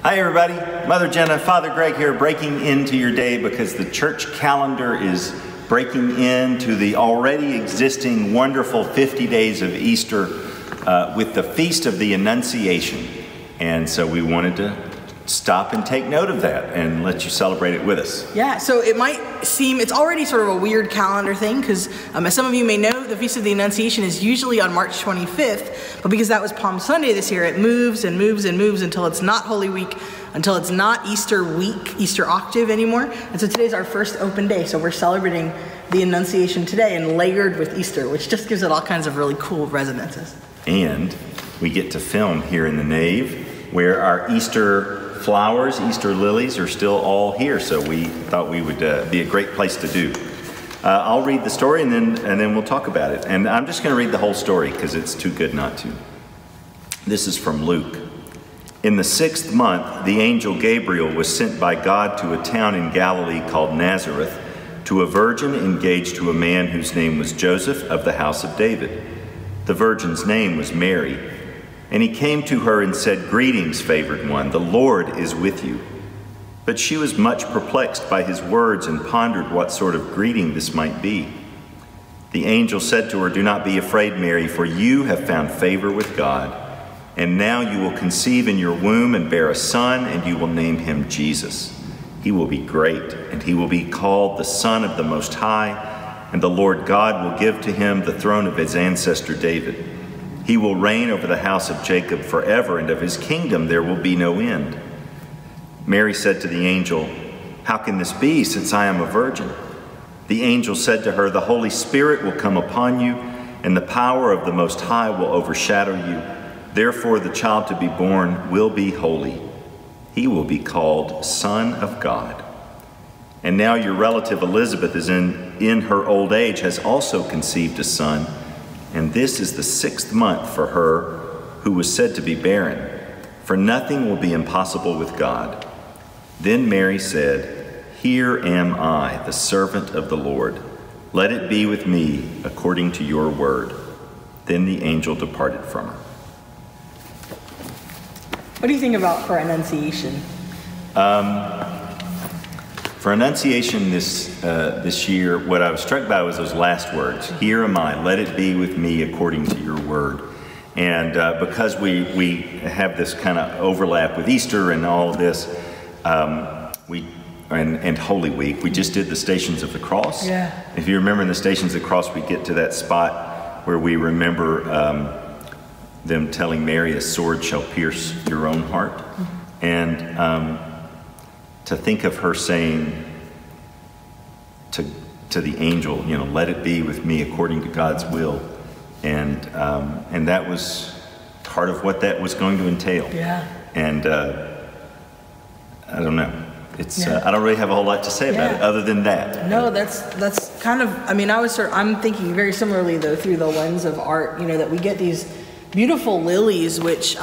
Hi everybody, Mother Jenna, Father Greg here, breaking into your day because the church calendar is breaking into the already existing wonderful 50 days of Easter with the Feast of the Annunciation. And so we wanted to stop and take note of that and let you celebrate it with us. Yeah, so it might seem, it's already sort of a weird calendar thing because as some of you may know, the Feast of the Annunciation is usually on March 25th, but because that was Palm Sunday this year, it moves and moves and moves until it's not Holy Week, until it's not Easter week, Easter octave anymore. And so today's our first open day, so we're celebrating the Annunciation today and layered with Easter, which just gives it all kinds of really cool resonances. And we get to film here in the nave where our Easter flowers, Easter lilies are still all here, so we thought we would be a great place to do. I'll read the story and then we'll talk about it. And I'm just going to read the whole story because it's too good not to. This is from Luke. In the 6th month, the angel Gabriel was sent by God to a town in Galilee called Nazareth, to a virgin engaged to a man whose name was Joseph of the house of David. The virgin's name was Mary. And he came to her and said, "Greetings, favored one, the Lord is with you." But she was much perplexed by his words and pondered what sort of greeting this might be. The angel said to her, "Do not be afraid, Mary, for you have found favor with God. And now you will conceive in your womb and bear a son, and you will name him Jesus. He will be great, and he will be called the Son of the Most High, and the Lord God will give to him the throne of his ancestor David. He will reign over the house of Jacob forever, and of his kingdom there will be no end." Mary said to the angel, "How can this be, since I am a virgin?" The angel said to her, "The Holy Spirit will come upon you, and the power of the Most High will overshadow you. Therefore the child to be born will be holy. He will be called Son of God. And now your relative Elizabeth is in her old age, has also conceived a son, and this is the 6th month for her who was said to be barren, for nothing will be impossible with God." Then Mary said, "Here am I, the servant of the Lord. Let it be with me according to your word." Then the angel departed from her. What do you think about for Annunciation? For Annunciation this year, what I was struck by was those last words. "Here am I, let it be with me according to your word." And because we have this kind of overlap with Easter and all of this, and Holy Week, we just did the Stations of the Cross. Yeah. If you remember in the Stations of the Cross, we get to that spot where we remember them telling Mary, "A sword shall pierce your own heart." Mm-hmm. And to think of her saying to the angel, you know, "Let it be with me according to God's will," and that was part of what that was going to entail. Yeah. And I don't know. It's I don't really have a whole lot to say about it other than that. No, that's kind of. I mean, I'm thinking very similarly though through the lens of art. You know, that we get these beautiful lilies, which.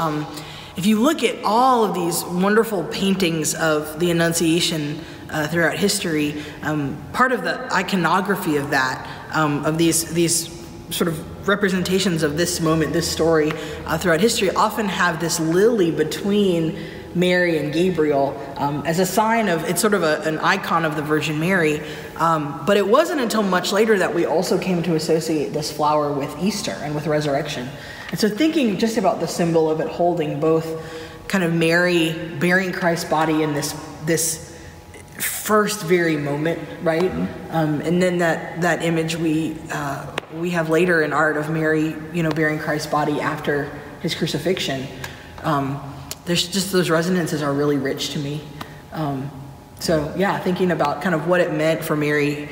If you look at all of these wonderful paintings of the Annunciation throughout history, part of the iconography of that, of these sort of representations of this moment, this story throughout history, often have this lily between Mary and Gabriel as a sign of, it's sort of an icon of the Virgin Mary. But it wasn't until much later that we also came to associate this flower with Easter and with resurrection. And so thinking just about the symbol of it holding both kind of Mary bearing Christ's body in this first very moment, right? And then that image we have later in art of Mary, you know, bearing Christ's body after his crucifixion. There's just those resonances are really rich to me. So yeah, thinking about kind of what it meant for Mary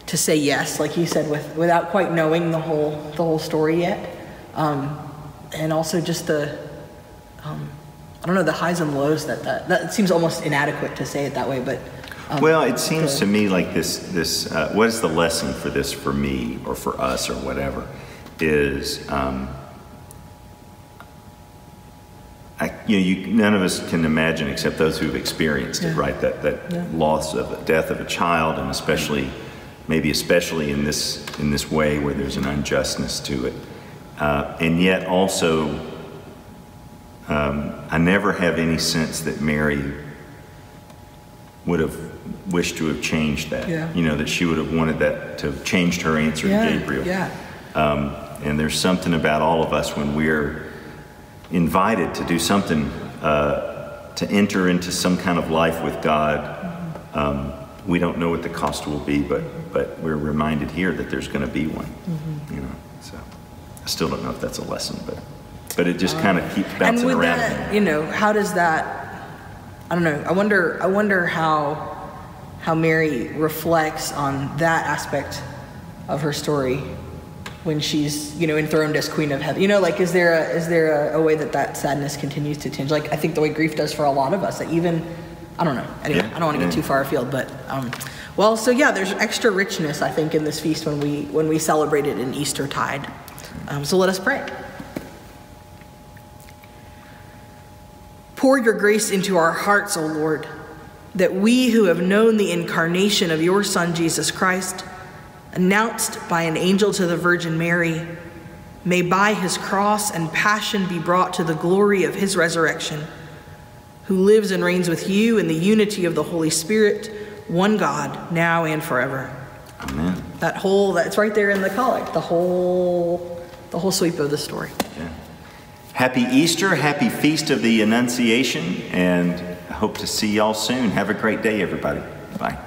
to say yes, like you said, without quite knowing the whole story yet. And also just the, I don't know, the highs and lows that seems almost inadequate to say it that way, but. Well, it seems to me like this what is the lesson for this for me or for us or whatever is, none of us can imagine except those who've experienced it, right? That loss of the death of a child, and especially in this way where there's an unjustness to it. And yet also I never have any sense that Mary would have wished to have changed that. Yeah. You know, that she would have wanted that to have changed her answer to Gabriel. Yeah. And there's something about all of us when we're invited to do something, to enter into some kind of life with God. We don't know what the cost will be, but we're reminded here that there's going to be one. You know, so I still don't know if that's a lesson, but it just kind of keeps bouncing and with around. that, you know, how does that? I don't know. I wonder how Mary reflects on that aspect of her story when she's, you know, enthroned as Queen of Heaven. You know, like, is there a way that sadness continues to tinge? Like, I think the way grief does for a lot of us. That even, I don't know. Anyway, I don't want to get too far afield, but well, so yeah, there's extra richness, I think, in this feast when we celebrate it in Eastertide. So let us pray. Pour your grace into our hearts, O Lord, that we who have known the incarnation of your Son, Jesus Christ, announced by an angel to the Virgin Mary, may by his cross and passion be brought to the glory of his resurrection, who lives and reigns with you in the unity of the Holy Spirit, one God, now and forever. Amen. That's right there in the collect, the whole sweep of the story. Yeah. Happy Easter, happy Feast of the Annunciation, and I hope to see y'all soon. Have a great day, everybody. Bye.